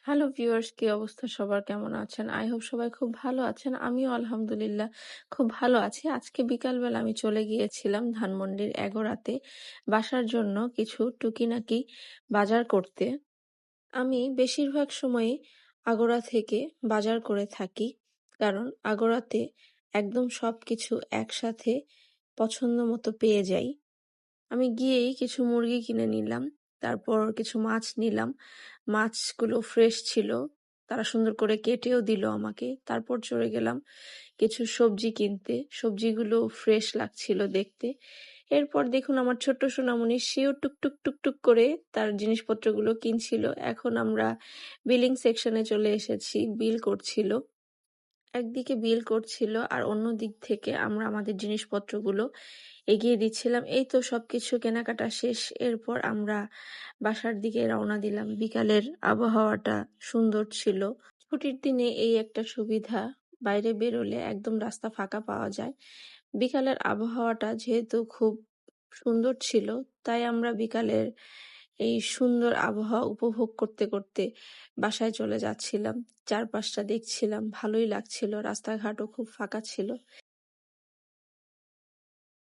Hello viewers, কি অবস্থা সবার? কেমন আছেন? আই হোপ সবাই খুব ভালো আছেন। আমিও আলহামদুলিল্লাহ খুব ভালো আছি। আজকে বিকালবেলা আমি চলে গিয়েছিলাম ধানমন্ডির এগোরাতে বাসার জন্য কিছু টুকিনাকি বাজার করতে। আমি বেশিরভাগ সময়ই আগোরা থেকে বাজার করে থাকি। কারণ আগোরাতে একদম সবকিছু একসাথে পছন্দ মতো পেয়ে যাই। আমি গিয়েই কিছু মুরগি কিনে নিলাম। তারপর কিছু মাছ নিলাম। মাছগুলো ফ্রেশ ছিল। তারা সুন্দর করে কেটেও দিল আমাকে। তারপর চলে গেলাম কিছু সবজি কিনতে। সবজিগুলো ফ্রেশ লাগছিল দেখতে। এরপর দেখুন আমার ছোট্ট সোনামণি সেও টুকটুক টুকটুক করে তার জিনিসপত্রগুলো কিনছিল। এখন আমরা বিলিং সেকশনে চলে এসেছি। বিল করছিল। একদিকে বিল করছিল আর অন্য দিক থেকে আমরা আমাদের জিনিসপত্রগুলো এগিয়ে দিচ্ছিলাম। এই তো সবকিছু কেনাকাটা শেষ। এরপর আমরা বাসার দিকে রওনা দিলাম। বিকালের আবহাওয়াটা সুন্দর ছিল। ছুটির দিনে এই একটা সুবিধা, বাইরে বেরোলে একদম রাস্তা ফাঁকা পাওয়া যায়। বিকালের আবহাওয়াটা যেহেতু খুব সুন্দর ছিল, তাই আমরা বিকালের এই সুন্দর আবহাওয়া উপভোগ করতে করতে বাসায় চলে যাচ্ছিলাম। চারপাশটা দেখছিলাম, ভালোই লাগছিল। রাস্তাঘাটও খুব ফাঁকা ছিল।